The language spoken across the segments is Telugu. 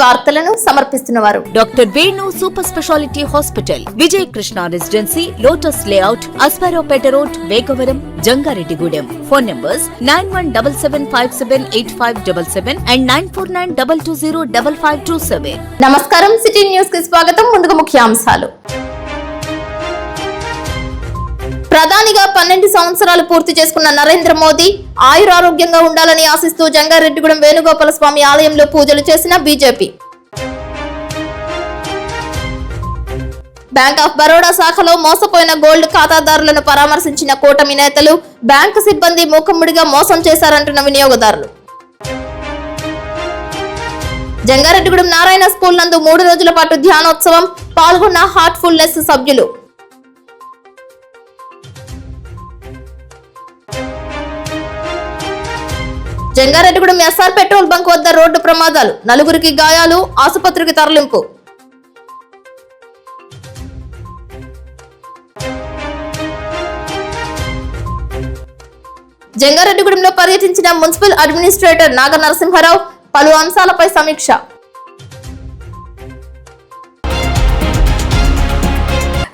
వార్తలను సమర్పిస్తున్నవారు doctor Venu super speciality hospital, Vijay Krishna residency, lotus layout, Asparopeta road, Vegavaram, Jangareddygudem. Phone numbers 9177578577 and 9492205527. నమస్కారం, సిటీ న్యూస్ కి స్వాగతం. ముందుగా ముఖ్యాంశాలు. ప్రధానిగా 12 సంవత్సరాలు పూర్తి చేసుకున్న నరేంద్ర మోదీ ఆయురారోగ్యంగా ఉండాలని ఆశిస్తూ జంగారెడ్డిగూడెం వేణుగోపాల స్వామి ఆలయంలో పూజలు చేసిన బీజేపీ. బ్యాంక్ ఆఫ్ బరోడా శాఖలో మోసపోయిన గోల్డ్ ఖాతాదారులను పరామర్శించిన కూటమి నేతలు. బ్యాంకు సిబ్బంది మూకుమ్మడిగా మోసం చేశారంటున్న వినియోగదారులు. జంగారెడ్డిగూడెం నారాయణ స్కూల్ నందు 3 రోజుల పాటు ధ్యానోత్సవం. పాల్గొన్న హార్ట్ఫుల్నెస్ సభ్యులు. జంగారెడ్డిగూడెం ఎస్ఆర్ పెట్రోల్ బంక్ వద్ద రోడ్డు ప్రమాదాలు. 4గురికి గాయాలు, ఆసుపత్రికి తరలింపు. జంగారెడ్డిగూడెంలో పర్యటించిన మున్సిపల్ అడ్మినిస్ట్రేటర్ నాగ నరసింహారావు పలు అంశాలపై సమీక్ష.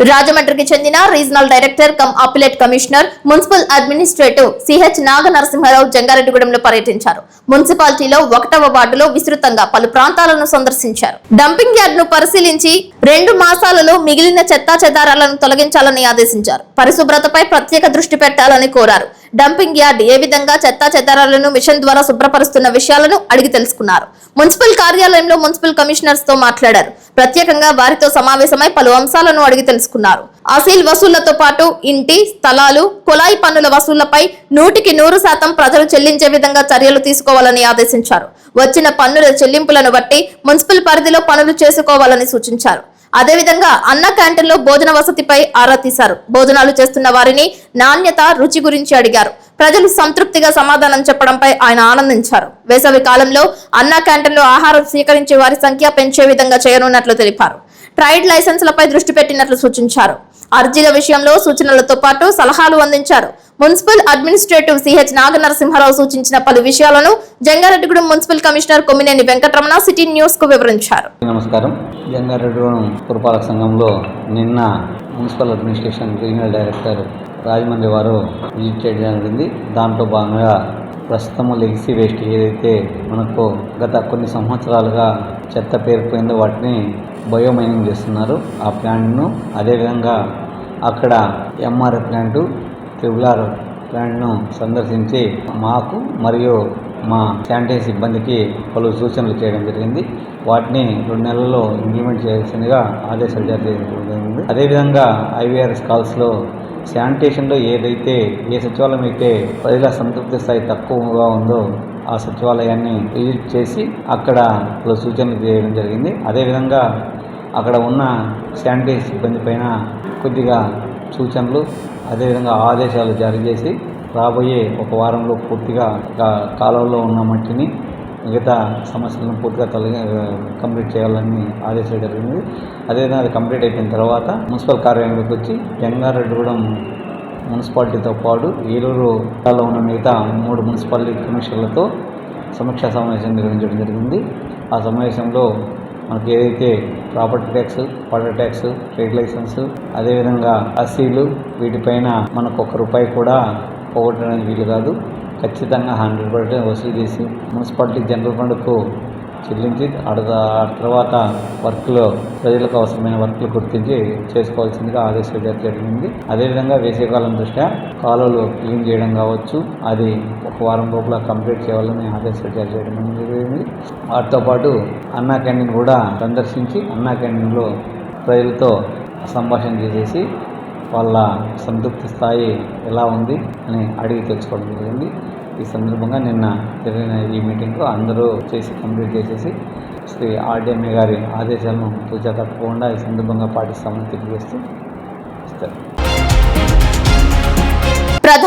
రాజమండ్రికి చెందిన regional director cum appellate commissioner municipal administrative CH Naga Narasimharao జంగారెడ్డిగూడెంలో పర్యటించారు. మున్సిపాలిటీలో 1వ వార్డులో విస్తృతంగా పలు ప్రాంతాలను సందర్శించారు. డంపింగ్ యార్డ్ ను పరిశీలించి 2 మాసాలలో మిగిలిన చెత్తా చెదారాలను తొలగించాలని ఆదేశించారు. పరిశుభ్రతపై ప్రత్యేక దృష్టి పెట్టాలని కోరారు. డంపింగ్ యార్డ్ ఏ విధంగా చెత్తా చెదారాలను మిషన్ ద్వారా శుభ్రపరుస్తున్న విషయాలను అడిగి తెలుసుకున్నారు. మున్సిపల్ కార్యాలయంలో మున్సిపల్ కమిషనర్స్ తో మాట్లాడారు. ప్రత్యేకంగా వారితో సమావేశమై పలు అంశాలను అడిగి తెలుసుకున్నారు. అసీల్ వసూళ్లతో పాటు ఇంటి, స్థలాలు, కుళాయి పన్నుల వసూళ్లపై 100% ప్రజలు చెల్లించే విధంగా చర్యలు తీసుకోవాలని ఆదేశించారు. వచ్చిన పన్నుల చెల్లింపులను బట్టి మున్సిపల్ పరిధిలో పనులు చేసుకోవాలని సూచించారు. అదేవిధంగా అన్న క్యాంటీన్లో భోజన వసతిపై ఆరా తీశారు. భోజనాలు చేస్తున్న వారిని నాణ్యత, రుచి గురించి అడిగారు. ప్రజలు సంతృప్తిగా సమాధానం చెప్పడంపై ఆయన ఆనందించారు. వేసవి కాలంలో అన్న క్యాంటీన్లో ఆహారం స్వీకరించే వారి సంఖ్య పెంచే విధంగా చేయనున్నట్లు తెలిపారు. ట్రైడ్ లైసెన్సులపై దృష్టి పెట్టినట్లు సూచించారు. అర్జీల విషయంలో సూచనలతో పాటు సలహాలు అందించారు. Municipal administrative CH Naga Narasimha Rao సూచించిన పలు విషయాలను Jangareddygudem municipal commissioner Kommineni Venkataramana city news కు వివరించారు. నమస్కారం. జంగారెడ్డిగూడెం పురపాలక సంఘంలో నిన్న municipal administration regional director Rajahmundry వారు విజిట్ చేయడం జరిగింది. దాంట్లో భాగంగా ప్రస్తుతము లెగసీ వేస్ట్ ఏదైతే మనకు గత కొన్ని సంవత్సరాలుగా చెత్త పేరుకుపోయిందో వాటిని బయోమైనింగ్ చేస్తున్నారు. ఆ ప్లాంట్ను అదేవిధంగా అక్కడ ఎంఆర్ఎఫ్ ప్లాంటు, ట్రిబులార్ ప్లాంట్ను సందర్శించి మాకు మరియు మా శానిటరీ సిబ్బందికి పలు సూచనలు చేయడం జరిగింది. వాటిని 2 నెలల్లో ఇంప్లిమెంట్ చేయాల్సిందిగా ఆదేశాలు జారీ చేయడం జరిగింది. అదేవిధంగా ఐవీఆర్ఎస్ కాల్స్లో శానిటేషన్లో ఏ సచివాలయం అయితే ప్రజల సంతృప్తి స్థాయి తక్కువగా ఉందో ఆ సచివాలయాన్ని విజిట్ చేసి అక్కడ పలు సూచనలు చేయడం జరిగింది. అదేవిధంగా అక్కడ ఉన్న శానిటరీ సిబ్బంది పైన కొద్దిగా సూచనలు, అదేవిధంగా ఆదేశాలు జారీ చేసి రాబోయే 1 వారంలో పూర్తిగా కాలంలో ఉన్న మట్టిని మిగతా సమస్యలను పూర్తిగా కంప్లీట్ చేయాలని ఆదేశాలు జరిగింది. అదేవిధంగా అది కంప్లీట్ అయిపోయిన తర్వాత మున్సిపల్ కార్యాలయంలోకి వచ్చి జంగారెడ్డిగూడెం మున్సిపాలిటీతో పాటు ఏలూరు జిల్లాలో ఉన్న మిగతా 3 మున్సిపాలిటీ కమిషనర్లతో సమీక్షా సమావేశం నిర్వహించడం జరిగింది. ఆ సమావేశంలో మనకి ఏదైతే property tax, water tax, trade licence, అదేవిధంగా అసీలు వీటిపైన మనకు 1 రూపాయి కూడా పోగొట్టడానికి వీలు కాదు. ఖచ్చితంగా 100% వసూలు చేసి మున్సిపాలిటీ జనరల్ ఫండ్కు చెల్లించి ఆ తర్వాత వర్క్లో ప్రజలకు అవసరమైన వర్క్లు గుర్తించి చేసుకోవాల్సిందిగా ఆదేశాలు జారీ జరిగింది. అదేవిధంగా వేసవికాలం దృష్ట్యా కాలువలు క్లీన్ చేయడం కావచ్చు, అది 1 వారం లోపల కంప్లీట్ చేయాలని ఆదేశాలు జారీ చేయడం జరిగింది. వాటితో పాటు అన్నా క్యాంటీన్ కూడా సందర్శించి అన్నా క్యాంటీన్లో ప్రజలతో సంభాషణ చేసేసి వాళ్ళ సంతృప్తి స్థాయి ఎలా ఉంది అని అడిగి తెలుసుకోవడం జరిగింది. ఈ సందర్భంగా నిన్న జరిగిన ఈ మీటింగ్లో అందరూ కంప్లీట్ చేసేసి శ్రీ ఆర్డీఎంఏ గారి ఆదేశాలను తూచా తప్పకుండా ఈ సందర్భంగా పాటిస్తామని తెలియజేస్తూ ఇస్తారు.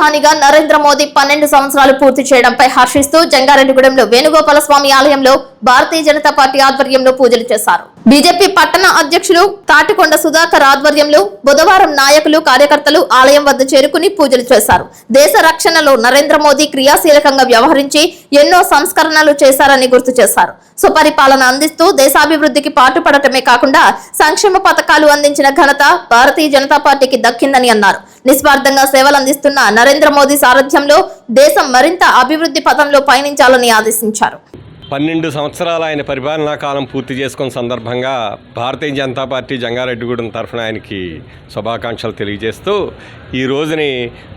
ప్రధానిగా నరేంద్ర మోదీ 12 సంవత్సరాలు పూర్తి చేయడంపై హర్షిస్తూ జంగారెడ్డిగూడెంలో వేణుగోపాల స్వామి ఆలయంలో భారతీయ జనతా పార్టీ ఆధ్వర్యంలో పూజలు చేశారు. బీజేపీ పట్టణ అధ్యక్షులు తాటికొండ సుధాకర్ ఆధ్వర్యంలో బుధవారం నాయకులు కార్యకర్తలు ఆలయం వద్ద చేరుకుని పూజలు చేశారు. దేశ రక్షణలో నరేంద్ర మోదీ క్రియాశీలకంగా వ్యవహరించి ఎన్నో సంస్కరణలు చేశారని గుర్తు చేశారు. సుపరిపాలన అందిస్తూ దేశాభివృద్ధికి పాటుపడటమే కాకుండా సంక్షేమ పథకాలు అందించిన ఘనత భారతీయ జనతా పార్టీకి దక్కిందని అన్నారు. నిస్వార్థంగా సేవలు అందిస్తున్న నరేంద్ర మోదీ సారథ్యంలో దేశం మరింత అభివృద్ధి పథంలో పయనించాలని ఆదేశించారు. 12 సంవత్సరాల ఆయన పరిపాలనా కాలం పూర్తి చేసుకున్న సందర్భంగా భారతీయ జనతా పార్టీ జంగారెడ్డిగూడెం తరఫున ఆయనకి శుభాకాంక్షలు తెలియజేస్తూ ఈ రోజుని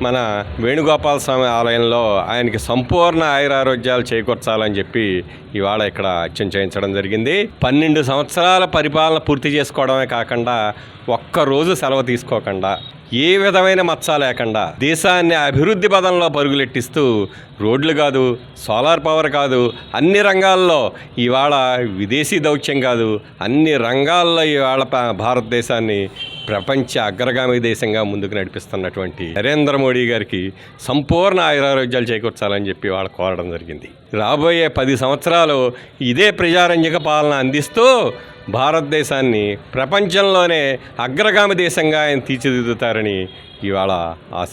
మన వేణుగోపాల స్వామి ఆలయంలో ఆయనకి సంపూర్ణ ఆయురారోగ్యాలు చేకూర్చాలని చెప్పి ఇవాళ ఇక్కడ అర్చన చేయించడం జరిగింది. 12 సంవత్సరాల పరిపాలన పూర్తి చేసుకోవడమే కాకుండా ఒక్కరోజు సెలవు తీసుకోకుండా ఏ విధమైన మచ్చ లేకుండా దేశాన్ని అభివృద్ధి పదంలో పరుగులెట్టిస్తూ రోడ్లు కాదు, సోలార్ పవర్ కాదు, అన్ని రంగాల్లో ఇవాళ విదేశీ దౌత్యం కాదు, అన్ని రంగాల్లో ఇవాళ భారతదేశాన్ని ప్రపంచ అగ్రగామి దేశంగా ముందుకు నడిపిస్తున్నటువంటి నరేంద్ర మోడీ గారికి సంపూర్ణ ఆయురారోగ్యాలు చేకూర్చాలని చెప్పి వాళ్ళు కోరడం జరిగింది. రాబోయే 10 సంవత్సరాలు ఇదే ప్రజారంజక పాలన అందిస్తూ భారతదేశాన్ని ప్రపంచంలోనే అగ్రగామి దేశంగా ఆయన తీర్చిదిద్దుతారని ఇవాళ ఆశ.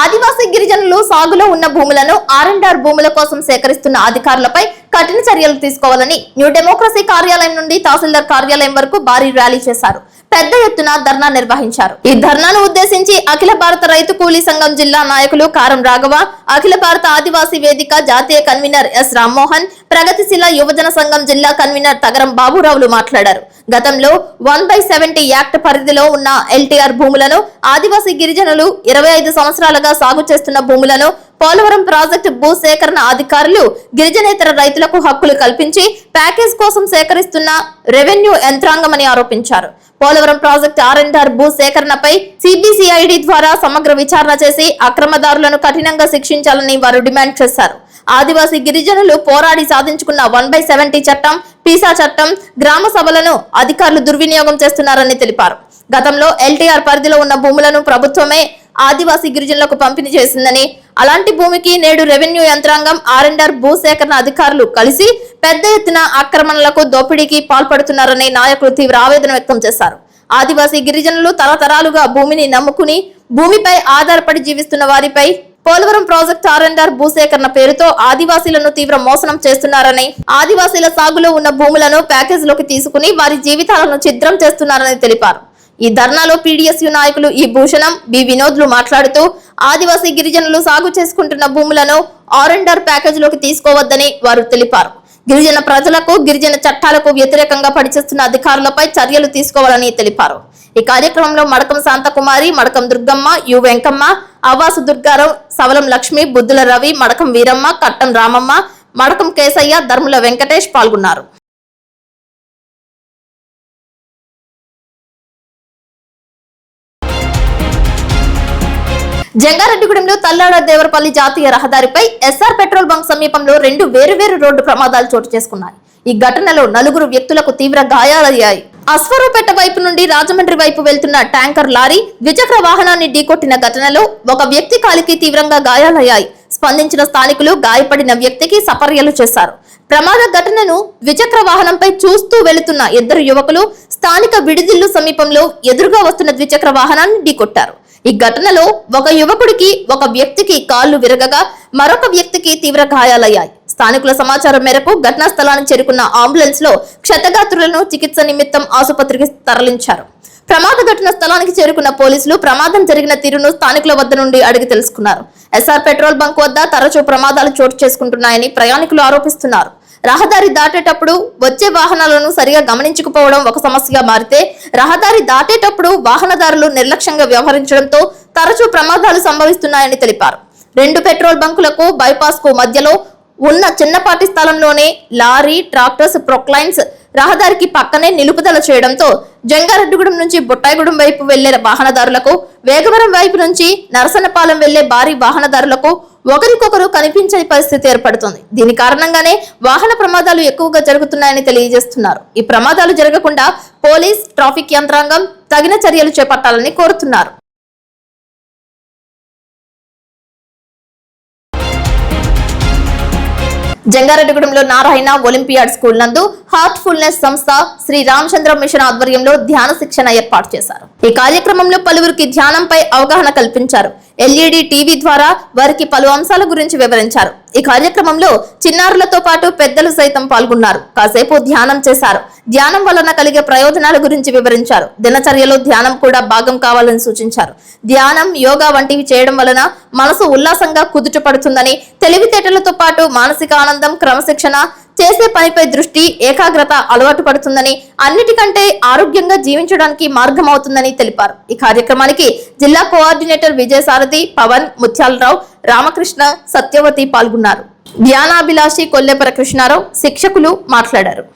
ఆదివాసీ గిరిజనులు సాగులో ఉన్న భూములను R&R భూముల కోసం సేకరిస్తున్న అధికారులపై కఠిన చర్యలు తీసుకోవాలని న్యూ డెమోక్రసీ కార్యాలయం నుండి తహసీల్దార్ కార్యాలయం వరకు భారీ ర్యాలీ చేశారు. పెద్ద ఎత్తున ధర్నా నిర్వహించారు. ఈ ధర్నాను ఉద్దేశించి అఖిల భారత రైతు కూలీ సంఘం జిల్లా నాయకులు కారం రాఘవ, అఖిల భారత ఆదివాసీ వేదిక జాతీయ కన్వీనర్ ఎస్ రామ్మోహన్, ప్రగతిశీల యువజన సంఘం జిల్లా కన్వీనర్ తగరం బాబురావులు మాట్లాడారు. గతంలో 1/70 యాక్ట్ పరిధిలో ఉన్న LTR భూములను ఆదివాసీ గిరిజనులు 25 సంవత్సరాలుగా సాగు చేస్తున్న భూములను పోలవరం ప్రాజెక్టు భూ సేకరణ అధికారులు గిరిజనేతర రైతులకు హక్కులు కల్పించి ప్యాకేజ్ కోసం సేకరిస్తున్న రెవెన్యూ యంత్రాంగమని ఆరోపించారు. పోలవరం ప్రాజెక్టు R&R భూ సేకరణపై CBCID ద్వారా సమగ్ర విచారణ చేసి అక్రమదారులను కఠినంగా శిక్షించాలని వారు డిమాండ్ చేశారు. ఆదివాసీ గిరిజనులు పోరాడి సాధించుకున్న 1/70 చట్టం, పీసా చట్టం, గ్రామ సభలను అధికారులు దుర్వినియోగం చేస్తున్నారని తెలిపారు. గతంలో LTR పరిధిలో ఉన్న భూములను ప్రభుత్వమే ఆదివాసీ గిరిజనులకు పంపిణీ చేసిందని, అలాంటి భూమికి నేడు రెవెన్యూ యంత్రాంగం R&R భూ సేకరణ అధికారులు కలిసి పెద్ద ఎత్తున ఆక్రమణలకు దోపిడీకి పాల్పడుతున్నారని నాయకులు తీవ్ర ఆవేదన వ్యక్తం చేశారు. ఆదివాసీ గిరిజనులు తరతరాలుగా భూమిని నమ్ముకుని భూమిపై ఆధారపడి జీవిస్తున్న వారిపై పోలవరం ప్రాజెక్టు R&R భూసేకరణ పేరుతో ఆదివాసీలను తీవ్ర మోసనం చేస్తున్నారని, ఆదివాసీల సాగులో ఉన్న భూములను ప్యాకేజీలోకి తీసుకుని వారి జీవితాలను ఛిద్రం చేస్తున్నారని తెలిపారు. ఈ ధర్నాలో PDSU నాయకులు ఈ భూషణం, బి వినోద్లు మాట్లాడుతూ ఆదివాసీ గిరిజనులు సాగు చేసుకుంటున్న భూములను R&R ప్యాకేజీలోకి తీసుకోవద్దని వారు తెలిపారు. గిరిజన ప్రజలకు, గిరిజన చట్టాలకు వ్యతిరేకంగా పనిచేస్తున్న అధికారులపై చర్యలు తీసుకోవాలని తెలిపారు. ఈ కార్యక్రమంలో మడకం శాంతకుమారి, మడకం దుర్గమ్మ, యు వెంకమ్మ, అవాసు దుర్గారావు, సవలం లక్ష్మి, బుద్ధుల రవి, మడకం వీరమ్మ, కట్టం రామమ్మ, మడకం కేసయ్య, ధర్ముల వెంకటేష్ పాల్గొన్నారు. జంగారెడ్డిగూడెంలో తల్లాడ దేవరపల్లి జాతీయ రహదారిపై SR పెట్రోల్ బంక్ సమీపంలో 2 వేరువేరు రోడ్డు ప్రమాదాలు చోటు చేసుకున్నాయి. ఈ ఘటనలో 4 వ్యక్తులకు తీవ్ర గాయాలయ్యాయి. అశ్వరావుపేట వైపు నుండి రాజమండ్రి వైపు వెళ్తున్న ట్యాంకర్ లారీ ద్విచక్ర వాహనాన్ని ఢీకొట్టిన ఘటనలో ఒక వ్యక్తి కాలికి తీవ్రంగా గాయాలయ్యాయి. స్పందించిన స్థానికులు గాయపడిన వ్యక్తికి సపర్యలు చేశారు. ప్రమాద ఘటనను ద్విచక్ర వాహనంపై చూస్తూ వెళుతున్న 2 యువకులు స్థానిక విడిదిల్లు సమీపంలో ఎదురుగా వస్తున్న ద్విచక్ర వాహనాన్ని ఢీకొట్టారు. ఈ ఘటనలో ఒక యువకుడికి, ఒక వ్యక్తికి కాళ్లు విరగగా మరొక వ్యక్తికి తీవ్ర గాయాలయ్యాయి. స్థానికుల సమాచారం మేరకు ఘటనా స్థలానికి చేరుకున్న అంబులెన్స్ లో క్షతగాత్రులను చికిత్స నిమిత్తం ఆసుపత్రికి తరలించారు. ప్రమాద ఘటన స్థలానికి చేరుకున్న పోలీసులు ప్రమాదం జరిగిన తీరును స్థానికుల వద్ద నుండి అడిగి తెలుసుకున్నారు. SR పెట్రోల్ బంక్ వద్ద తరచూ ప్రమాదాలు చోటు చేసుకుంటున్నాయని ప్రయాణికులు ఆరోపిస్తున్నారు. రహదారి దాటేటప్పుడు వచ్చే వాహనాలను సరిగా గమనించకపోవడం ఒక సమస్యగా మారితే, రహదారి దాటేటప్పుడు వాహనదారులు నిర్లక్ష్యంగా వ్యవహరించడంతో తరచూ ప్రమాదాలు సంభవిస్తున్నాయని తెలిపారు. 2 పెట్రోల్ బంకులకు బైపాస్ కు మధ్యలో ఉన్న చిన్నపాటి స్థలంలోనే లారీ, ట్రాక్టర్స్, ప్రొక్లైన్స్ రహదారికి పక్కనే నిలుపుదల చేయడంతో జంగారెడ్డిగూడెం నుంచి బొట్టాయిగూడెం వైపు వెళ్లే వాహనదారులకు, వేగవరం వైపు నుంచి నరసన్నపాలెం వెళ్లే భారీ వాహనదారులకు ఒకరికొకరు కనిపించని పరిస్థితి ఏర్పడుతుంది. దీని కారణంగానే వాహన ప్రమాదాలు ఎక్కువగా జరుగుతున్నాయని తెలియజేస్తున్నారు. ఈ ప్రమాదాలు జరగకుండా పోలీస్, ట్రాఫిక్ యంత్రాంగం తగిన చర్యలు చేపట్టాలని కోరుతున్నారు. జంగారెడ్డిగూడెంలో నారాయణ ఒలింపియాడ్ స్కూల్ నందు హార్ట్ఫుల్నెస్ సంస్థ శ్రీ రామచంద్ర మిషన్ ఆధ్వర్యంలో ధ్యాన శిక్షణ ఏర్పాటు చేశారు. ఈ కార్యక్రమంలో పలువురికి ధ్యానంపై అవగాహన కల్పించారు. LED టీవీ ద్వారా వారికి పలు అంశాల గురించి వివరించారు. ఈ కార్యక్రమంలో చిన్నారులతో పాటు పెద్దలు సైతం పాల్గొన్నారు. కాసేపు ధ్యానం చేశారు. ధ్యానం వలన కలిగే ప్రయోజనాల గురించి వివరించారు. దినచర్యలో ధ్యానం కూడా భాగం కావాలని సూచించారు. ధ్యానం, యోగా వంటివి చేయడం వలన మనసు ఉల్లాసంగా కుదుట పడుతుందని, తెలివితేటలతో పాటు మానసిక ఆనందం, క్రమశిక్షణ, చేసే పనిపై దృష్టి, ఏకాగ్రత అలవాటు పడుతుందని, అన్నిటికంటే ఆరోగ్యంగా జీవించడానికి మార్గం అవుతుందని తెలిపారు. ఈ కార్యక్రమానికి జిల్లా కోఆర్డినేటర్ విజయసారథి, పవన్, ముత్యాలరావు, రామకృష్ణ, సత్యవతి పాల్గొన్నారు. ధ్యానాభిలాషి కొల్లేపర కృష్ణారావు, శిక్షకులు మాట్లాడారు.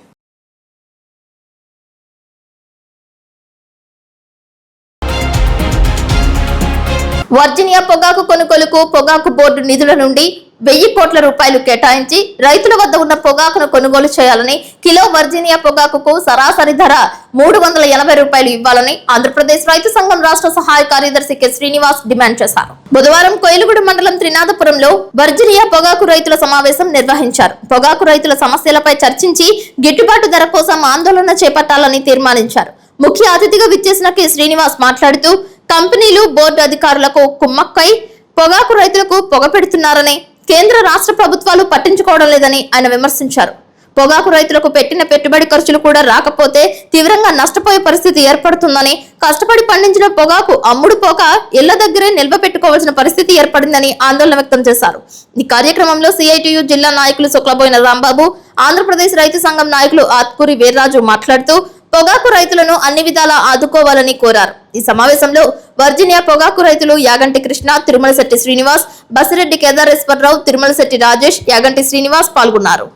వర్జీనియా పొగాకు కొనుగోలుకు పొగాకు బోర్డు నిధుల నుండి 1000 కోట్ల రూపాయలు కేటాయించి రైతుల వద్ద ఉన్న పొగాకును కొనుగోలు చేయాలని, కిలో వర్జీనియా పొగాకుకు సరాసరి ధర 380 రూపాయలు ఇవ్వాలని ఆంధ్రప్రదేశ్ రైతు సంఘం రాష్ట్ర సహాయ కార్యదర్శి కె శ్రీనివాస్ డిమాండ్ చేశారు. బుధవారం కోయిలగూడెం మండలం త్రినాథపురంలో వర్జీనియా పొగాకు రైతుల సమావేశం నిర్వహించారు. పొగాకు రైతుల సమస్యలపై చర్చించి గిట్టుబాటు ధర కోసం ఆందోళన చేపట్టాలని తీర్మానించారు. ముఖ్య అతిథిగా విచ్చేసిన కె శ్రీనివాస్ మాట్లాడుతూ, కంపెనీలు, బోర్డు అధికారులకు కుమ్మక్కై పొగాకు రైతులకు పొగ పెడుతున్నారని, కేంద్ర రాష్ట్ర ప్రభుత్వాలు పట్టించుకోవడం లేదని ఆయన విమర్శించారు. పొగాకు రైతులకు పెట్టిన పెట్టుబడి ఖర్చులు కూడా రాకపోతే తీవ్రంగా నష్టపోయే పరిస్థితి ఏర్పడుతుందని, కష్టపడి పండించిన పొగాకు అమ్ముడు పోక ఇళ్ల దగ్గరే నిల్వ పెట్టుకోవాల్సిన పరిస్థితి ఏర్పడిందని ఆందోళన వ్యక్తం చేశారు. ఈ కార్యక్రమంలో CITU జిల్లా నాయకులు శుక్లబోయిన రాంబాబు, ఆంధ్రప్రదేశ్ రైతు సంఘం నాయకులు ఆత్కూరి వీర్రాజు మాట్లాడుతూ పొగాకు రైతులను అన్ని విధాలా ఆదుకోవాలని కోరారు. ఈ సమావేశంలో వర్జీనియా పొగాకు రైతులు యాగంటి కృష్ణ, తిరుమలశెట్టి శ్రీనివాస్, బసిరెడ్డి కేదారేశ్వరరావు, తిరుమలశెట్టి రాజేష్, యాగంటి శ్రీనివాస్ పాల్గొన్నారు.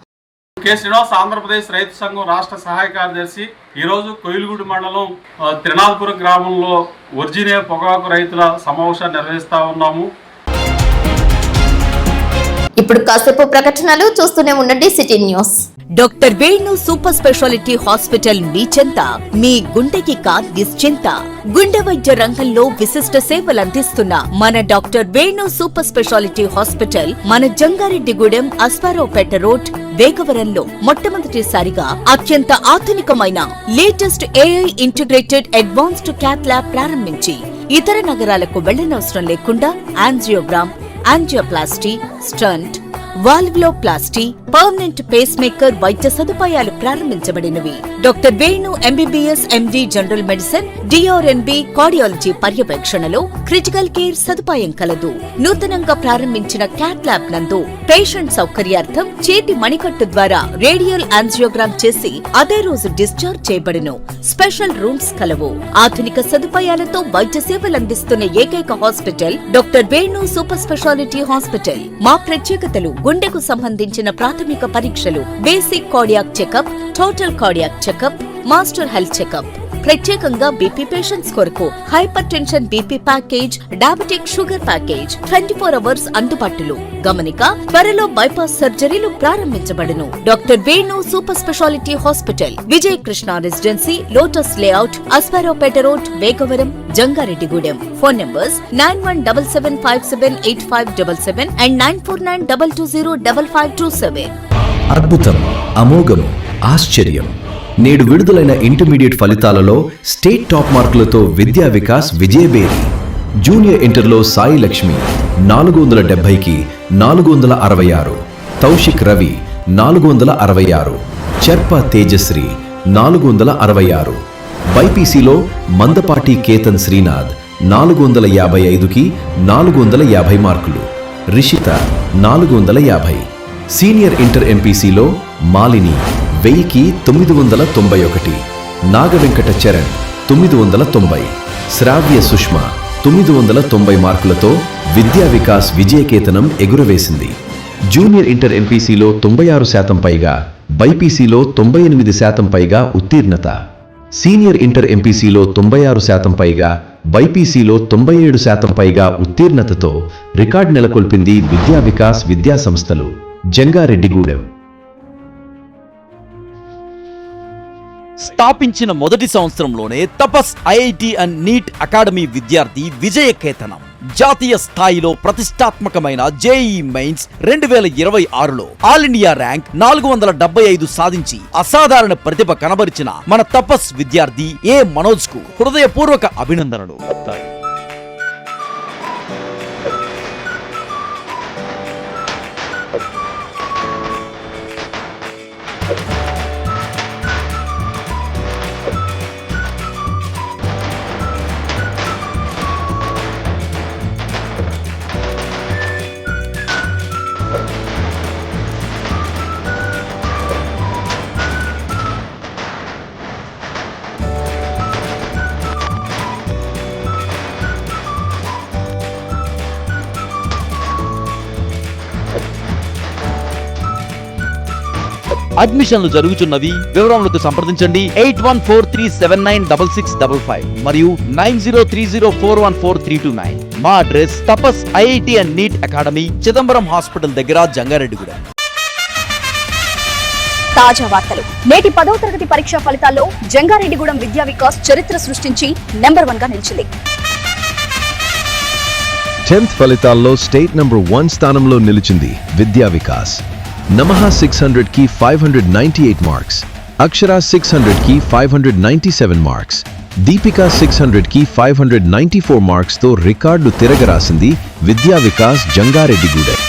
కె శ్రీనివాస్, ఆంధ్రప్రదేశ్ రైతు సంఘం రాష్ట్ర సహాయ కార్యదర్శి. ఈరోజు కోయిలగూడెం మండలం త్రినాథపురం గ్రామంలో వర్జీనియా పొగాకు రైతుల సమావేశాన్ని నిర్వహిస్తా ఉన్నాము. ఇప్పుడు కాసేపు ప్రకటనలు చూస్తూనే ఉండండి city news. Doctor Venu super speciality hospital మీ చెంత, మీ గుండెకి నిశ్చింత. గుండె వైద్య రంగంలో విశిష్ట సేవలందిస్తున్న మన doctor Venu super speciality hospital మన జంగారెడ్డిగూడెం, అస్పారావుపేట రోడ్, వేగవరంలో మొట్టమొదటిసారిగా అత్యంత ఆధునికమైన latest AI integrated advanced cath lab ప్రారంభించి ఇతర నగరాలకు వెళ్లనవసరం లేకుండా angiogram, angioplasty, stent, valvuloplasty, permanent pacemaker వైద్య సదుపాయాలు ప్రారంభించబడినవి. Doctor Venu MBBS MD general medicine, DRNB cardiology పర్యవేక్షణలో క్రిటికల్ కేర్ సదుపాయం కలదు. నూతనంగా ప్రారంభించిన క్యాట్ ల్యాబ్ నందు పేషెంట్ సౌకర్యార్థం చేతి మణికట్టు ద్వారా రేడియల్ యాంజియోగ్రామ్ చేసి అదే రోజు డిశ్చార్జ్ చేయబడును. స్పెషల్ రూమ్స్ కలవు. ఆధునిక సదుపాయాలతో వైద్య సేవలందిస్తున్న ఏకైక hospital doctor Venu super speciality hospital. మా ప్రత్యేకతలు: గుండెకు సంబంధించిన ప్రాథమిక పరీక్షలు, basic cardiac checkup, total cardiac checkup, master health checkup. ప్రత్యేకంగా BP పేషెంట్స్ కొరకు hypertension BP package, diabetic sugar package 24 hours అందుబాటులో. గమనిక: త్వరలో బైపాస్ సర్జరీలు ప్రారంభించబడును. Doctor Venu super speciality hospital, Vijay Krishna residency, lotus layout, Asparaopeta road, Vegavaram, Jangareddygudem. Phone numbers 9177578577 and 9492205527. అద్భుతం, అమోఘం, ఆశ్చర్యం. నేడు విడుదలైన ఇంటర్మీడియట్ ఫలితాలలో స్టేట్ టాప్ మార్కులతో విద్యా వికాస్ విజయబేరి. జూనియర్ ఇంటర్లో సాయి లక్ష్మి 470కి 466, తౌషిక్ రవి 466, చర్ప తేజశ్రీ 466, బైపీసీలో మందపాటి కేతన్ శ్రీనాథ్ 455కి 450 మార్కులు, రిషిత 450. సీనియర్ ఇంటర్ ఎంపీసీలో మాలిని 1000కి 991, నాగవెంకట చరణ్ 990, శ్రావ్య సుష్మ 990 మార్కులతో విద్యా వికాస్ విజయకేతనం ఎగురవేసింది. జూనియర్ ఇంటర్ ఎంపీసీలో 96% పైగా, బైపీసీలో 98% పైగా ఉత్తీర్ణత. సీనియర్ ఇంటర్ ఎంపీసీలో 96% పైగా, బైపీసీలో 97% పైగా ఉత్తీర్ణతతో రికార్డు నెలకొల్పింది విద్యా వికాస్ విద్యా సంస్థలు, జంగారెడ్డిగూడెం. స్థాపించిన మొదటి సంవత్సరంలోనే Tapas IIT and NEET academy విద్యార్థి విజయ కేతనం. జాతీయ స్థాయిలో ప్రతిష్టాత్మకమైన జేఈ మెయిన్స్ 2026లో ఆల్ ఇండియా ర్యాంక్ 475 సాధించి అసాధారణ ప్రతిభ కనబరిచిన మన తపస్ విద్యార్థి ఏ మనోజ్ కు హృదయపూర్వక అభినందనలు. అడ్మిషన్లు జరుగుతున్నవి. వివరములకు సంప్రదించండి 8143796655 మరియు 9030414329. మా address Tapas IIT and NEET academy, Chidambaram hospital దగ్గర, జంగారెడ్డిగూడెం. తాజా వార్తలు. నేటి 10వ తరగతి పరీక్షా ఫలితాల్లో జంగారెడ్డిగూడెం విద్యా వికాస్ చరిత్ర సృష్టించి నెంబర్ 1 గా నిలిచింది. 10th ఫలితాల్లో స్టేట్ నంబర్ 1 స్థానంలో నిలిచింది విద్యా వికాస్. నమః 600 కి 598 మార్క్స్, అక్షర 600 కి 597 మార్క్స్, దీపిక 600 కి 594 మార్క్స్ తో రికార్డు తిరగరాసింది విద్యా వికాస్ జంగారెడ్డిగూడెం.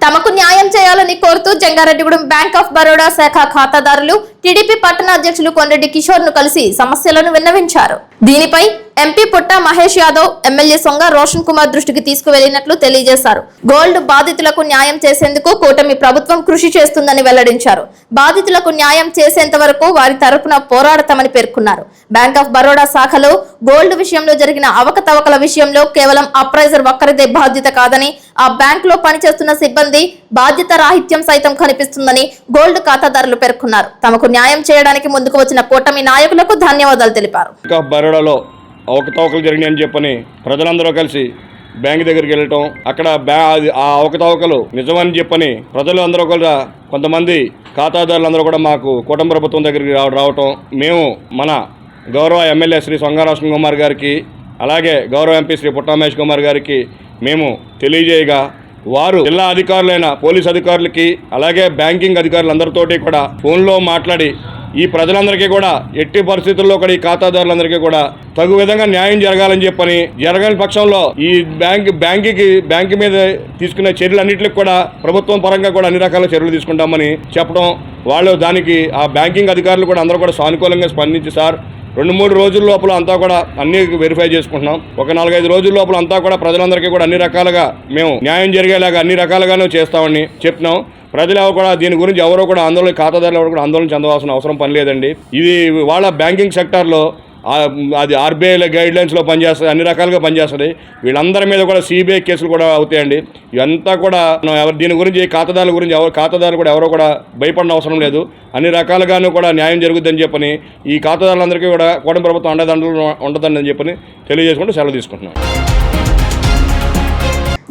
తమకు న్యాయం చేయాలని కోరుతూ జంగారెడ్డిగూడెం బ్యాంక్ ఆఫ్ బరోడా శాఖ ఖాతాదారులు టీడీపీ పట్టణ అధ్యక్షులు కొండరెడ్డి కిషోర్ ను కలిసి సమస్యలను విన్నవించారు. దీనిపై ఎంపీ పుట్ట మహేష్ యాదవ్, ఎమ్మెల్యే సొంగ రోషన్ కుమార్ దృష్టికి తీసుకువెళ్లినట్లు తెలియజేశారు. గోల్డ్ బాధితులకు న్యాయం చేసేందుకు కూటమి ప్రభుత్వం కృషి చేస్తుందని వెల్లడించారు. బాధితులకు న్యాయం చేసేంత వరకు వారి తరపున పోరాడతామని పేర్కొన్నారు. బ్యాంక్ ఆఫ్ బరోడా శాఖలో గోల్డ్ విషయంలో జరిగిన అవకతవకల విషయంలో కేవలం అప్రైజర్ ఒక్కరిదే బాధ్యత కాదని, ఆ బ్యాంక్ లో పనిచేస్తున్న సిబ్బంది బాధ్యత రాహిత్యం సైతం కనిపిస్తుందని గోల్డ్ ఖాతాదారులు పేర్కొన్నారు. తమకు న్యాయం చేయడానికి ముందుకు వచ్చిన కూటమి నాయకులకు ధన్యవాదాలు తెలిపారు. బరోడాలో అవకతవకలు జరిగినాయని చెప్పని ప్రజలందరూ కలిసి బ్యాంక్ దగ్గరికి వెళ్ళటం, అక్కడ ఆ అవకతవకలు నిజమని చెప్పని ప్రజలు అందరూ కూడా, కొంతమంది ఖాతాదారులందరూ కూడా మాకు కూటమి ప్రభుత్వం దగ్గరికి రావటం, మేము మన గౌరవ ఎమ్మెల్యే శ్రీ సొంగ రోషన్ కుమార్ గారికి, అలాగే గౌరవ ఎంపీ శ్రీ పుట్ట మహేష్ కుమార్ గారికి మేము తెలియజేయగా, వారు జిల్లా అధికారులైన పోలీస్ అధికారులకి అలాగే బ్యాంకింగ్ అధికారులందరితోటి కూడా ఫోన్లో మాట్లాడి ఈ ప్రజలందరికీ కూడా ఎట్టి పరిస్థితుల్లో కూడా ఈ ఖాతాదారులందరికీ కూడా తగు విధంగా న్యాయం జరగాలని చెప్పని, జరగని పక్షంలో ఈ బ్యాంక్ మీద తీసుకునే చర్యలన్నింటికి కూడా ప్రభుత్వం పరంగా కూడా అన్ని రకాల చర్యలు తీసుకుంటామని చెప్పడం, వాళ్ళు దానికి ఆ బ్యాంకింగ్ అధికారులు కూడా అందరూ కూడా సానుకూలంగా స్పందించి, సార్ 2-3 రోజుల లోపల అంతా కూడా అన్ని వెరిఫై చేసుకుంటున్నాం, ఒక 4-5 రోజుల లోపల అంతా కూడా ప్రజలందరికీ కూడా అన్ని రకాలుగా మేము న్యాయం జరిగేలాగా అన్ని రకాలుగానే చేస్తామని చెప్తున్నాం. ప్రజలు కూడా దీని గురించి ఎవరో కూడా ఆందోళన, ఖాతాదారులు ఎవరు కూడా ఆందోళన చెందవలసిన అవసరం పని లేదండి. ఇది వాళ్ళ బ్యాంకింగ్ సెక్టార్లో అది ఆర్బీఐ గైడ్లైన్స్లో పనిచేస్తుంది, అన్ని రకాలుగా పనిచేస్తుంది. వీళ్ళందరి మీద కూడా సిబిఐ కేసులు కూడా అవుతాయండి. ఇవంతా కూడా దీని గురించి ఖాతాదారుల గురించి ఖాతాదారులు కూడా ఎవరో కూడా భయపడిన అవసరం లేదు. అన్ని రకాలుగాను కూడా న్యాయం జరుగుతుందని చెప్పని ఈ ఖాతాదారులందరికీ కూడా కూటమి ప్రభుత్వం అండదండలు ఉండదని చెప్పని తెలియజేసుకుంటూ సెలవు తీసుకుంటున్నాం.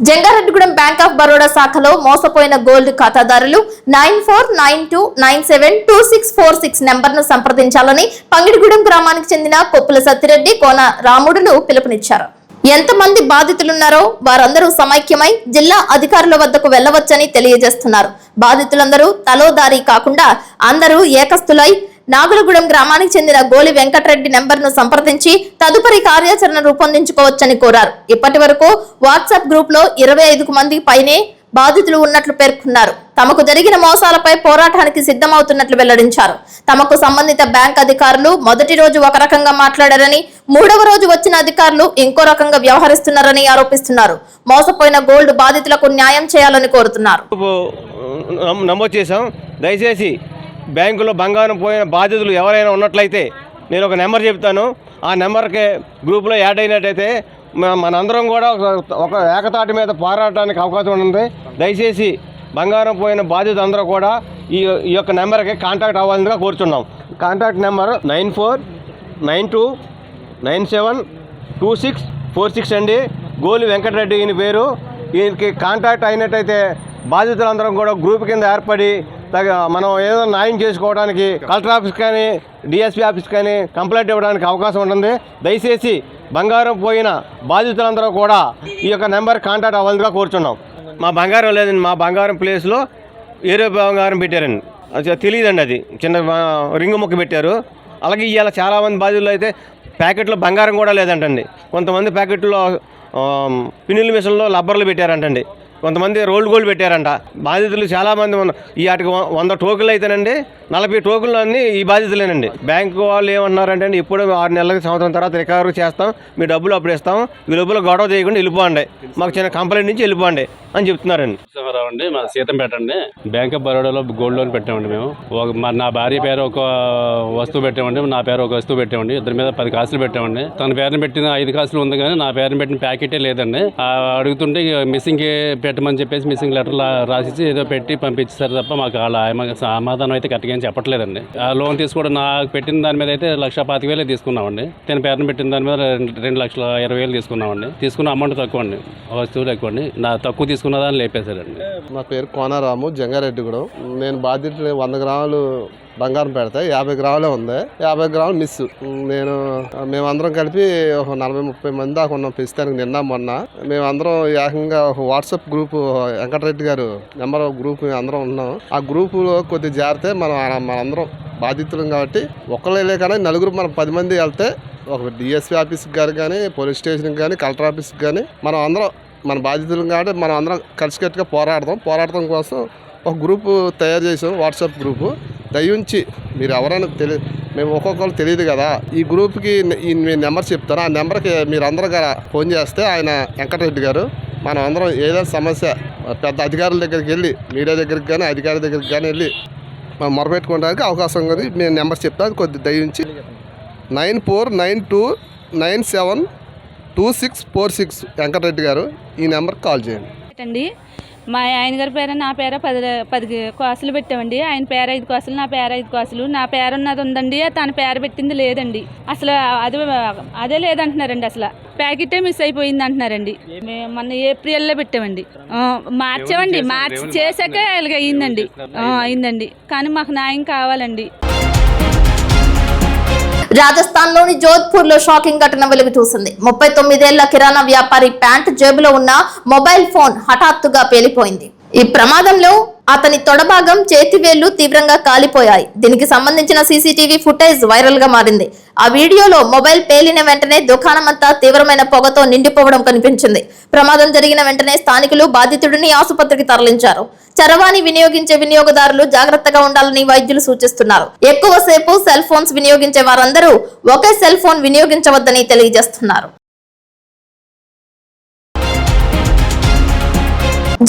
జంగారెడ్డిగూడెం బ్యాంక్ ఆఫ్ బరోడా శాఖలో మోసపోయిన గోల్డ్ ఖాతాదారులు 9492972646 నెంబర్ ను సంప్రదించాలని పంగిడిగూడెం గ్రామానికి చెందిన కొప్పుల సత్తిరెడ్డి, కోన రాముడులు పిలుపునిచ్చారు. ఎంతమంది బాధితులున్నారో వారందరూ సమైక్యమై జిల్లా అధికారుల వద్దకు వెళ్లవచ్చని తెలియజేస్తున్నారు. బాధితులందరూ తలోదారి కాకుండా అందరూ ఏకస్తులై నాగులగూడెం గ్రామానికి చెందిన గోలి వెంకటరెడ్డి నెంబర్ను సంప్రదించి తదుపరి కార్యాచరణ రూపొందించుకోవచ్చని కోరారు. ఇప్పటి వరకు వాట్సాప్ గ్రూప్ లో 25 మంది పైనే బాధితులు ఉన్నట్లు పేర్కొన్నారు. తమకు జరిగిన మోసాలపై పోరాటానికి సిద్ధమవుతున్నట్లు వెల్లడించారు. తమకు సంబంధిత బ్యాంక్ అధికారులు మొదటి రోజు ఒక రకంగా మాట్లాడారని, మూడవ రోజు వచ్చిన అధికారులు ఇంకో రకంగా వ్యవహరిస్తున్నారని ఆరోపిస్తున్నారు. మోసపోయిన గోల్డ్ బాధితులకు న్యాయం చేయాలని కోరుతున్నారు. నమోదు చేశాం. దయచేసి బ్యాంకులో బంగారం పోయిన బాధితులు ఎవరైనా ఉన్నట్లయితే నేను ఒక నెంబర్ చెప్తాను. ఆ నెంబర్కి గ్రూప్లో యాడ్ అయినట్టయితే మనందరం కూడా ఒక ఏకతాటి మీద పోరాటానికి అవకాశం ఉంటుంది. దయచేసి బంగారం పోయిన బాధితులందరూ కూడా ఈ యొక్క నెంబర్కి కాంటాక్ట్ అవ్వాలని కోరుచున్నాం. కాంటాక్ట్ నెంబర్ 9492972646 అండి. గోలి వెంకటరెడ్డి ఈయన పేరు. ఈయనకి కాంటాక్ట్ అయినట్టయితే బాధితులందరం కూడా గ్రూప్ కింద ఏర్పడి మనం ఏదో న్యాయం చేసుకోవడానికి కలెక్టర్ ఆఫీస్ కానీ డిఎస్పీ ఆఫీస్ కానీ కంప్లైంట్ ఇవ్వడానికి అవకాశం ఉంటుంది. దయచేసి బంగారం పోయిన బాధితులందరూ కూడా ఈ యొక్క నెంబర్ కాంటాక్ట్ అవ్వాలిగా కోరుచున్నాం. మా బంగారం లేదండి, మా బంగారం ప్లేస్లో ఏరే బంగారం పెట్టారండి. అది తెలియదండి, అది చిన్న రింగు ముక్క పెట్టారు. అలాగే ఇవాళ చాలామంది బాధితులు అయితే ప్యాకెట్లో బంగారం కూడా లేదంటండి. కొంతమంది ప్యాకెట్లో పిన్నుల మిషన్లో లబ్బర్లు పెట్టారంటండి. కొంతమంది రోల్డ్ గోల్డ్ పెట్టారంట. బాధితులు చాలామంది ఈ వాటికి 100 టోకులు అయితేనండి 40 టోకులు అన్నీ ఈ బాధితులేనండి. బ్యాంకు వాళ్ళు ఏమన్నారంటే అండి, ఇప్పుడు 6 నెలలకి సంవత్సరం తర్వాత రికవరీ చేస్తాం, మీ డబ్బులు అప్పుడు ఇస్తాం, ఈ లోపల గొడవ చేయకుండా వెళ్ళిపోండి, మాకు చిన్న కంప్లైంట్ నుంచి వెళ్ళిపోండి అని చెప్తున్నారండి. అండి మా సీతంపేట అండి. బ్యాంక్ ఆఫ్ బరోడాలో గోల్డ్ లోన్ పెట్టామండి. మేము నా భార్య పేరు ఒక వస్తువు పెట్టామండి, నా పేరు ఒక వస్తువు పెట్టామండి. ఇద్దరి మీద 10 కాసులు పెట్టామండి. తన పేరుని పెట్టిన 5 కాసులు ఉంది కానీ నా పేరుని పెట్టిన ప్యాకెటే లేదండి. అడుగుతుంటే మిస్సింగ్ పెట్టమని చెప్పేసి మిస్సింగ్ లెటర్ రాసి ఏదో పెట్టి పంపించారు తప్ప మాకు సమాధానం అయితే కరెక్ట్గా చెప్పట్లేదండి. ఆ లోన్ తీసుకోవడం నాకు పెట్టిన దాని మీద అయితే 1,25,000 తీసుకున్నామండి. తన పేరుని పెట్టిన దాని మీద 2,20,000 తీసుకున్నామండి. తీసుకున్న అమౌంట్ తక్కువ అండి, వస్తువులు ఎక్కువ అండి. నా తక్కువ తీసుకున్న దాన్ని లేపేశారండి. నా పేరు కోనారాము, జంగారెడ్డిగూడెం. నేను బాధ్యతలు 100 గ్రాములు బంగారం పెడితే 50 గ్రాములే ఉంది. 50 గ్రాములు మిస్. మేమందరం కలిపి ఒక 40-30 మంది దాకా ఉన్నాం ప్రస్తుతానికి. నిన్న మొన్న మేమందరం ఏకంగా ఒక వాట్సాప్ గ్రూప్ వెంకటరెడ్డి గారు నెంబర్ గ్రూప్ అందరం ఉన్నాం. ఆ గ్రూపులో కొద్దిగా జారితే మనందరం బాధితులం కాబట్టి ఒక్కళ్ళే కానీ నలుగురు మనం 10 మంది వెళ్తే ఒక డిఎస్పీ ఆఫీస్కి గారు కానీ పోలీస్ స్టేషన్కి కానీ కలెక్టర్ ఆఫీస్కి కానీ మనం అందరం మన బాధితులం కాబట్టి మనం అందరం కలిసికట్టుగా పోరాడటం కోసం ఒక గ్రూపు తయారు చేసాం, వాట్సాప్ గ్రూపు. దయించి మీరు ఎవరైనా మేము ఒక్కొక్కరు తెలియదు కదా, ఈ గ్రూప్కి మీ నెంబర్ చెప్తారు. ఆ నెంబర్కి మీరు అందరూ ఫోన్ చేస్తే ఆయన వెంకటరెడ్డి గారు మనం అందరం ఏదైనా సమస్య పెద్ద అధికారుల దగ్గరికి వెళ్ళి మీడియా దగ్గరికి కానీ అధికారుల దగ్గరికి కానీ వెళ్ళి మనం మొరపెట్టుకోవడానికి అవకాశం ఉంది. మేము నెంబర్ చెప్తాను కొద్ది దయించి 9492972646 వెంకటరెడ్డి గారు ఈ నెంబర్కి కాల్ చేయండి. మా ఆయన గారి పేరు నా పేరు 10 కాసులు పెట్టామండి. ఆయన పేరు 5 కాసులు, నా పేరు 5 కాసులు. నా పేరు ఉన్నది ఉందండి, తన పేరు పెట్టింది లేదండి. అసలు అదే లేదంటున్నారండి. అసలు ప్యాకెటే మిస్ అయిపోయింది అంటున్నారండి. మేము మొన్న ఏప్రిల్లో పెట్టామండి, మార్చామండి. మార్చి చేశాక ఇలాగ అయిందండి. కానీ మాకు న్యాయం కావాలండి. రాజస్థాన్ లోని జోధ్పూర్ లో షాకింగ్ ఘటన వెలుగు చూసింది. 39 ఏళ్ల కిరాణా వ్యాపారి ప్యాంట్ జేబులో ఉన్న మొబైల్ ఫోన్ హఠాత్తుగా పేలిపోయింది. ఈ ప్రమాదంలో అతని తొడభాగం, చేతివేళ్లు తీవ్రంగా కాలిపోయాయి. దీనికి సంబంధించిన సీసీటీవీ ఫుటేజ్ వైరల్ గా మారింది. ఆ వీడియోలో మొబైల్ పేలిన వెంటనే దుకాణమంతా తీవ్రమైన పొగతో నిండిపోవడం కనిపించింది. ప్రమాదం జరిగిన వెంటనే స్థానికులు బాధితుడిని ఆసుపత్రికి తరలించారు. చరవాణి వినియోగించే వినియోగదారులు జాగ్రత్తగా ఉండాలని వైద్యులు సూచిస్తున్నారు. ఎక్కువసేపు సెల్ ఫోన్స్ వినియోగించే వారందరూ ఒకే సెల్ ఫోన్ వినియోగించవద్దని తెలియజేస్తున్నారు.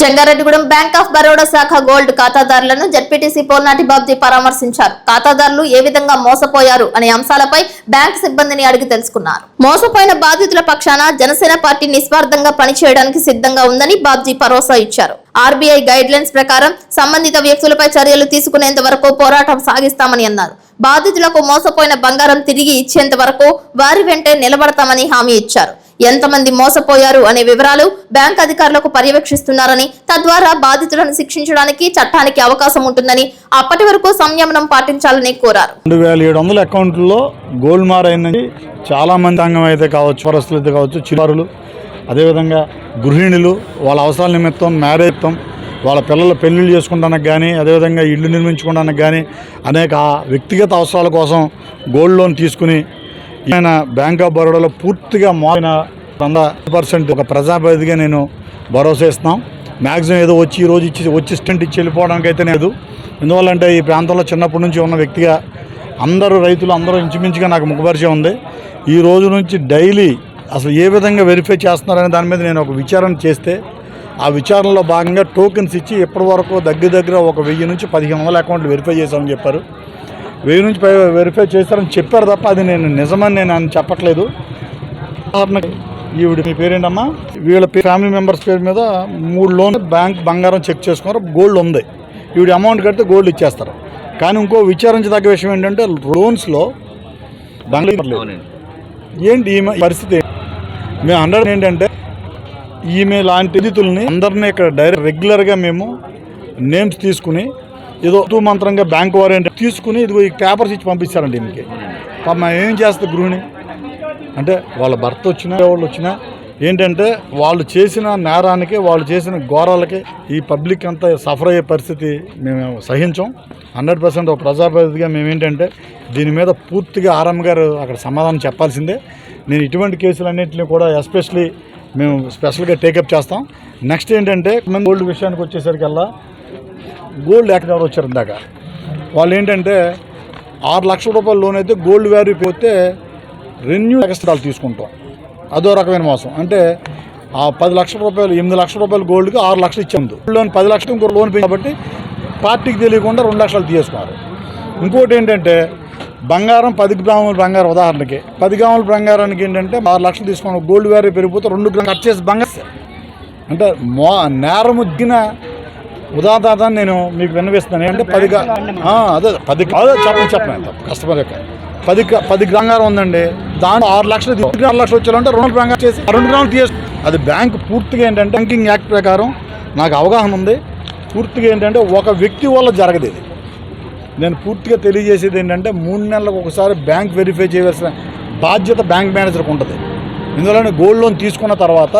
జంగారెడ్డిగూడెం బ్యాంక్ ఆఫ్ బరోడా శాఖ గోల్డ్ ఖాతాదారులను జడ్పీటీసీ పోల్నాటి బాబ్జీ పరామర్శించారు. ఖాతాదారులు ఏ విధంగా మోసపోయారు అనే అంశాలపై బ్యాంక్ సిబ్బందిని అడిగి తెలుసుకున్నారు. మోసపోయిన బాధితుల పక్షాన జనసేన పార్టీ నిస్వార్థంగా పనిచేయడానికి సిద్ధంగా ఉందని బాబ్జీ భరోసా ఇచ్చారు. ఆర్బీఐ గైడ్ లైన్స్ ప్రకారం సంబంధిత వ్యక్తులపై చర్యలు తీసుకునేంత వరకు పోరాటం సాగిస్తామని అన్నారు. బాధితులకు మోసపోయిన బంగారం తిరిగి ఇచ్చేంత వరకు వారి వెంటే నిలబడతామని హామీ ఇచ్చారు. ఎంతమంది మోసపోయారు అనే వివరాలు బ్యాంక్ అధికారులకు పర్యవేక్షిస్తున్నారని, తద్వారా బాధితులను శిక్షించడానికి చట్టానికి అవకాశం ఉంటుందని, అప్పటి వరకు సంయమనం పాటించాలని కోరారు. 2700 అకౌంట్లో గోల్డ్ మార్ అయిందని చాలా మంది అంగం అయితే కావచ్చు, పరస్తులు అయితే కావచ్చు, చిన్నారులు అదేవిధంగా గృహిణులు వాళ్ళ అవసరాల నిమిత్తం మ్యారేజ్ వాళ్ళ పిల్లల పెళ్ళిళ్ళు చేసుకోవడానికి కానీ అదేవిధంగా ఇల్లు నిర్మించుకోవడానికి కానీ అనేక వ్యక్తిగత అవసరాల కోసం గోల్డ్ లోన్ తీసుకుని ఆయన బ్యాంక్ ఆఫ్ బరోడాలో పూర్తిగా మోసిన 100% ఒక ప్రజాప్రతినిధిగా నేను భరోసా ఇస్తున్నాం. మ్యాక్సిమం ఏదో వచ్చి ఈరోజు వచ్చి స్టెంట్ ఇచ్చి వెళ్ళిపోవడానికి అయితే లేదు. ఎందువల్లంటే ఈ ప్రాంతంలో చిన్నప్పటి నుంచి ఉన్న వ్యక్తిగా అందరూ రైతులు అందరూ ఇంచుమించుగా నాకు ముఖపరిచయం ఉంది. ఈ రోజు నుంచి డైలీ అసలు ఏ విధంగా వెరిఫై చేస్తున్నారనే దాని మీద నేను ఒక విచారణ చేస్తే ఆ విచారణలో భాగంగా టోకెన్స్ ఇచ్చి ఇప్పటి వరకు దగ్గర ఒక 1000 నుంచి 1500 అకౌంట్లు వెరిఫై చేశామని చెప్పారు. 1000 నుంచి వెరిఫై చేస్తారని చెప్పారు తప్ప అది నేను నిజమని నేను చెప్పట్లేదు. ఉదాహరణకి ఈవిడ మీ పేరేంటమ్మా, వీళ్ళ ఫ్యామిలీ మెంబర్స్ పేరు మీద 3 లోన్ బ్యాంక్ బంగారం చెక్ చేసుకున్నారు, గోల్డ్ ఉంది. ఈవిడ అమౌంట్ కడితే గోల్డ్ ఇచ్చేస్తారు. కానీ ఇంకో విచారించదగ్గ విషయం ఏంటంటే లోన్స్లో బంగారం ఏంటి ఈమె పరిస్థితి. మేము 100 ఏంటంటే ఈమె లాంటి నిధుల్ని అందరినీ ఇక్కడ డైరెక్ట్ రెగ్యులర్గా మేము నేమ్స్ తీసుకుని ఏదో మంత్రంగా బ్యాంక్ వారు ఏంటంటే తీసుకుని ఇదిగో ఈ పేపర్స్ ఇచ్చి పంపిస్తారండి ఈమెకి. పాపం ఏం చేస్తుంది గృహిణి అంటే వాళ్ళ భర్త వచ్చినా వాళ్ళు వచ్చినా ఏంటంటే వాళ్ళు చేసిన నేరానికి వాళ్ళు చేసిన ఘోరాలకి ఈ పబ్లిక్ అంతా సఫర్ అయ్యే పరిస్థితి మేము సహించాం. 100% ఒక ప్రజాప్రతినిధిగా మేము ఏంటంటే దీని మీద పూర్తిగా ఆర్ఎం గారు అక్కడ సమాధానం చెప్పాల్సిందే. నేను ఇటువంటి కేసులన్నింటినీ కూడా ఎస్పెషలీ మేము స్పెషల్గా టేకప్ చేస్తాం. నెక్స్ట్ ఏంటంటే గోల్డ్ విషయానికి వచ్చేసరికల్లా గోల్డ్ యాక్ట్ ఎవరు వచ్చారు ఇందాక వాళ్ళు ఏంటంటే 6 లక్షల రూపాయల లోన్ అయితే గోల్డ్ వాల్యూ పోతే రెన్యూ ఎక్స్ట్రాలు తీసుకుంటాం. అదో రకమైన మోసం. అంటే ఆ 10 లక్షల రూపాయలు 8 లక్షల రూపాయలు గోల్డ్కి 6 లక్షలు ఇచ్చాము. లోన్ 10 లక్షలు ఇంకో లోన్ కాబట్టి పార్టీకి తెలియకుండా 2 లక్షలు తీసుకున్నారు. ఇంకోటి ఏంటంటే బంగారం 10 గ్రాముల బంగారం ఉదాహరణకి 10 గ్రాముల బంగారానికి ఏంటంటే 6 లక్షలు తీసుకున్నాం. గోల్డ్ వాల్యూ పెరిగిపోతే 2 గ్రాములు కట్ చేసి బంగారం అంటే నేరము దిగిన ఉదాహరణ నేను మీకు విన్నవిస్తున్నాను. అంటే 10 చెప్పండి కస్టమర్ యొక్క 10 బంగారం ఉందండి, దాంట్లో 6 లక్షలు 6 లక్షలు వచ్చారంటే 2 బంగారం చేసి 2 గ్రాములు తీసు. అది బ్యాంక్ పూర్తిగా ఏంటంటే బ్యాంకింగ్ యాక్ట్ ప్రకారం నాకు అవగాహన ఉంది. పూర్తిగా ఏంటంటే ఒక వ్యక్తి వల్ల జరగదు ఇది. నేను పూర్తిగా తెలియజేసేది ఏంటంటే 3 నెలలకు ఒకసారి బ్యాంక్ వెరిఫై చేయవలసిన బాధ్యత బ్యాంక్ మేనేజర్కి ఉంటుంది. ఇందులోనే గోల్డ్ లోన్ తీసుకున్న తర్వాత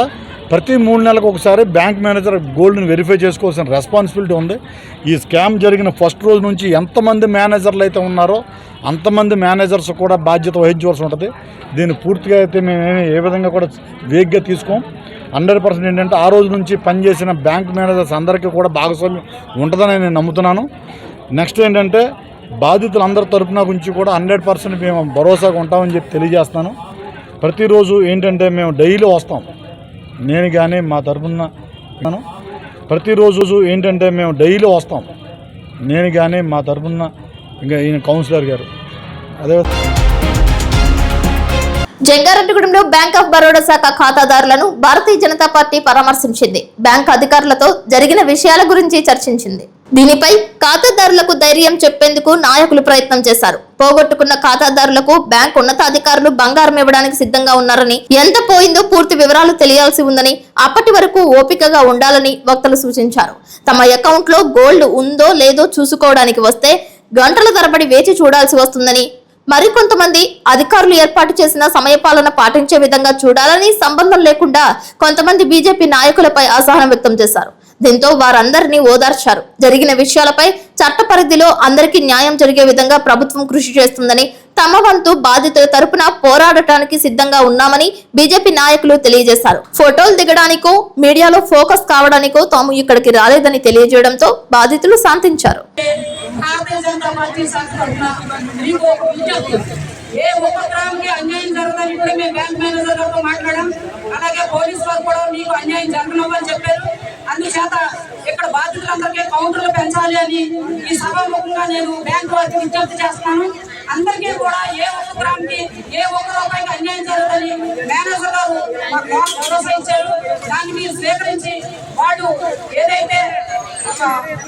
ప్రతి 3 నెలలకు ఒకసారి బ్యాంక్ మేనేజర్ గోల్డ్ని వెరిఫై చేసుకోవాల్సిన రెస్పాన్సిబిలిటీ ఉంది. ఈ స్కామ్ జరిగిన ఫస్ట్ రోజు నుంచి ఎంతమంది మేనేజర్లు అయితే ఉన్నారో అంతమంది మేనేజర్స్ కూడా బాధ్యత వహించవలసి ఉంటుంది. దీన్ని పూర్తిగా అయితే మేము ఏ విధంగా కూడా వేగ్గా తీసుకోం. 100% ఏంటంటే ఆ రోజు నుంచి పనిచేసిన బ్యాంక్ మేనేజర్స్ అందరికీ కూడా భాగస్వామ్యం ఉంటుందని నేను నమ్ముతున్నాను. నెక్స్ట్ ఏంటంటే బాధితులందరి తరపున గురించి కూడా 100% మేము భరోసాగా ఉంటామని చెప్పి తెలియజేస్తున్నాను. ప్రతిరోజు ఏంటంటే మేము డైలీ వస్తాం. నేను కానీ మా తరపున ప్రతిరోజు ఏంటంటే మేము డైలీ వస్తాం. నేను కానీ మా తరపున ఇంకా ఈయన కౌన్సిలర్ గారు అదే జంగారెడ్డిగూడెంలో బ్యాంక్ ఆఫ్ బరోడా శాఖ ఖాతాదారులను భారతీయ జనతా పార్టీ పరామర్శించింది. బ్యాంక్ అధికారులతో జరిగిన విషయాల గురించి చర్చించింది. దీనిపై ఖాతాదారులకు ధైర్యం చెప్పేందుకు నాయకులు ప్రయత్నం చేశారు. పోగొట్టుకున్న ఖాతాదారులకు బ్యాంక్ ఉన్నతాధికారులు బంగారం ఇవ్వడానికి సిద్ధంగా ఉన్నారని, ఎంత పోయిందో పూర్తి వివరాలు తెలియాల్సి ఉందని, అప్పటి వరకు ఓపికగా ఉండాలని వక్తలు సూచించారు. తమ అకౌంట్ లో గోల్డ్ ఉందో లేదో చూసుకోవడానికి వస్తే గంటల తరబడి వేచి చూడాల్సి వస్తుందని, మరికొంతమంది అధికారులు ఏర్పాటు చేసిన సమయపాలన పాటించే విధంగా చూడాలని, సంబంధం లేకుండా కొంతమంది బీజేపీ నాయకులపై అసహనం వ్యక్తం చేశారు. దీంతో వారందరినీ ఓదార్చారు. జరిగిన విషయాలపై చట్ట పరిధిలో అందరికీ న్యాయం జరిగే విధంగా ప్రభుత్వం కృషి చేస్తుందని, తమ వంతు బాధితుల తరపున పోరాడటానికి సిద్ధంగా ఉన్నామని బీజేపీ నాయకులు తెలియజేశారు. ఫోటోలు దిగడానికో మీడియాలో ఫోకస్ కావడానికో తాము ఇక్కడికి రాలేదని తెలియజేయడంతో బాధితులు శాంతించారు. ఏ ఒక్క గ్రామంకి అన్యాయం జరగదని ఇప్పుడు మేము బ్యాంక్ మేనేజర్ గారితో మాట్లాడాం. అలాగే పోలీసు వారు కూడా మీకు అన్యాయం జరగనని చెప్పారు. అందుచేత ఇక్కడ బాధితులందరికీ కౌంటర్లు పెంచాలి అని ఈ సభాముఖంగా నేను బ్యాంక్ వారికి విజ్ఞప్తి చేస్తున్నాను. అందరికీ కూడా ఏ ఒక్క గ్రామంకి ఏ ఒక్క రూపాయికి అన్యాయం జరగదని మేనేజర్ గారు మాకు భరోసా ఇచ్చారు. దాన్ని మీరు స్వీకరించి వాళ్ళు ఏదైతే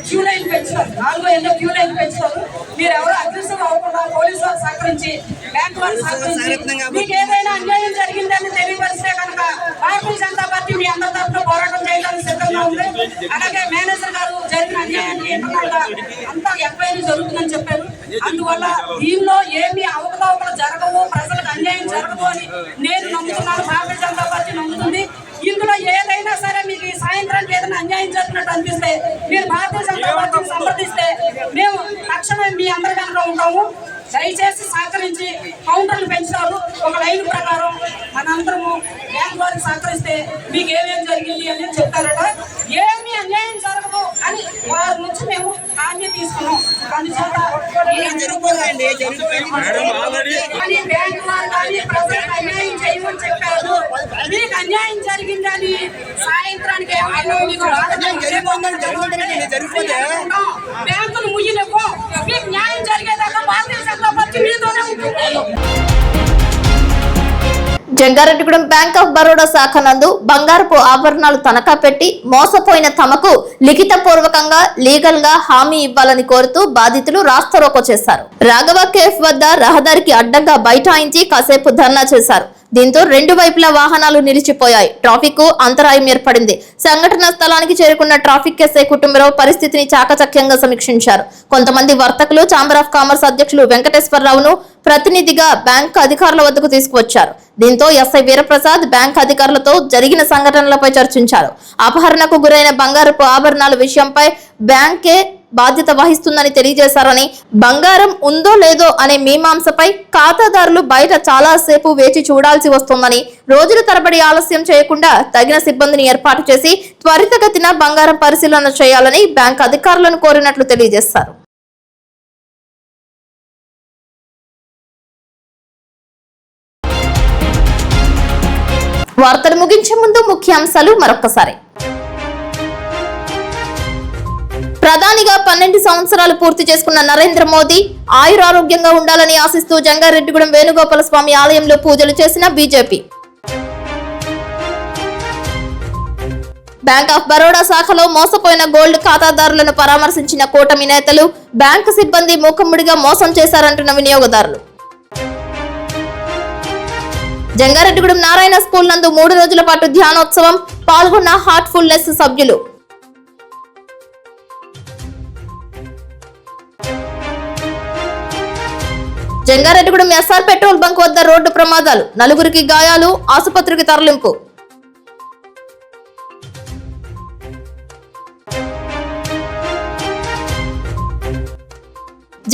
క్యూ లైన్ పెంచుతారు, 4 ఏళ్ళ క్యూ లైన్ పెంచుతారు, మీరు ఎవరు అగ్రెసివ్ అవ్వకుండా పోలీసు వారు సహకరించి బ్యాంక్ వారు సహకరించి మీకు ఏదైనా అన్యాయం జరిగిందని తెలియపరిస్తే కనుక భారతీయ జనతా పార్టీ మీ అందరి తరఫున పోరాటం చేయడానికి సిద్ధంగా ఉంది. అలాగే మేనేజర్ గారు జరిగిన అన్యాయాన్ని అంతా ఎంక్వైరీ జరుగుతుందని చెప్పారు. అందువల్ల దీనిలో ఏమి అవకతవకలు జరగవు, ప్రజలకు అన్యాయం జరగదు అని నేను నమ్ముతున్నాను. భారతీయ జనతా పార్టీ నమ్ముతుంది. ఈ అనిపిస్తే మీరు భారతీయ జనతా పార్టీని సంప్రదిస్తే మేము తక్షణమే మీ అందరి వెనక ఉంటాము. దయచేసి సహకరించి కౌంటర్లు పెంచారు ఒక లైన్ ప్రకారం మనందరము బ్యాంక్ వారికి సహకరిస్తే మీకు ఏమేమి జరిగింది అని చెప్తారట. ఏమీ అన్యాయం జరగదు అని వారి నుంచి మేము హామీ తీసుకున్నాం. అందుచేత బ్యాంక్ వారు కానీ ప్రజలకు అన్యాయం చేయమని చెప్పారు. మీకు అన్యాయం జరిగిందని సాయంత్రానికి బ్యాంకులు ముయ్యలేవు. మీకు న్యాయం జరిగేదాకా భారతీయ జనతా పార్టీ మీతోనే ఉంటుంది. జంగారెడ్డిగూడెం బ్యాంక్ ఆఫ్ బరోడా శాఖ నందు బంగారపు ఆభరణాలు తనఖా పెట్టి మోసపోయిన తమకు లిఖిత పూర్వకంగా లీగల్ గా హామీ ఇవ్వాలని కోరుతూ బాధితులు రాస్తారోకో చేశారు. రాఘవ కేఫ్ వద్ద రహదారికి అడ్డంగా బైఠాయించి కాసేపు ధర్నా చేశారు. దీంతో రెండు వైపులా వాహనాలు నిలిచిపోయాయి. ట్రాఫిక్ కు అంతరాయం ఏర్పడింది. సంఘటనా స్థలానికి చేరుకున్న ట్రాఫిక్ ఎస్ఐ కుటుంబరావు పరిస్థితిని చాకచక్యంగా సమీక్షించారు. కొంతమంది వర్తకులు ఛాంబర్ ఆఫ్ కామర్స్ అధ్యక్షులు వెంకటేశ్వరరావును ప్రతినిధిగా బ్యాంక్ అధికారుల వద్దకు తీసుకువచ్చారు. దీంతో ఎస్ఐ వీరప్రసాద్ బ్యాంక్ అధికారులతో జరిగిన సంఘటనలపై చర్చించారు. అపహరణకు గురైన బంగారపు ఆభరణాల విషయంపై బ్యాంకే బాధ్యత వహిస్తుందని తెలియజేశారని, బంగారం ఉందో లేదో అనే మీమాంసపై ఖాతాదారులు బయట చాలా సేపు వేచి చూడాల్సి వస్తుందని, రోజుల తరబడి ఆలస్యం చేయకుండా తగిన సిబ్బందిని ఏర్పాటు చేసి త్వరితగతిన బంగారం పరిశీలన చేయాలని బ్యాంక్ అధికారులను కోరినట్లు తెలియజేశారు. వార్తలు ముగించే ముందు ముఖ్యాంశాలు మరొకసారి. ప్రధానిగా 12 సంవత్సరాలు పూర్తి చేసుకున్న నరేంద్ర మోదీ ఆయురారోగ్యంగా ఉండాలని ఆశిస్తూ జంగారెడ్డిగూడెం వేణుగోపాల స్వామి ఆలయంలో పూజలు చేసిన బీజేపీ. బ్యాంక్ ఆఫ్ బరోడా శాఖలో మోసపోయిన గోల్డ్ ఖాతాదారులను పరామర్శించిన కూటమి నేతలు. బ్యాంకు సిబ్బంది మూకుమ్మడిగా మోసం చేశారంటున్న వినియోగదారులు. జంగారెడ్డిగూడెం నారాయణ స్కూల్ నందు 3 రోజుల పాటు ధ్యానోత్సవం. పాల్గొన్న హార్ట్ఫుల్నెస్ సభ్యులు. జంగారెడ్డిగూడెం ఎస్ఆర్ పెట్రోల్ బంక్ వద్ద రోడ్డు ప్రమాదాలు. 4గురికి గాయాలు. ఆసుపత్రికి తరలింపు.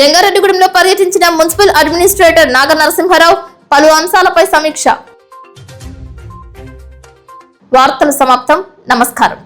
జంగారెడ్డిగూడెంలో పర్యటించిన మున్సిపల్ అడ్మినిస్ట్రేటర్ నాగ నరసింహారావు పలు అంశాలపై సమీక్ష. వార్తలు సమాప్తం. నమస్కారం.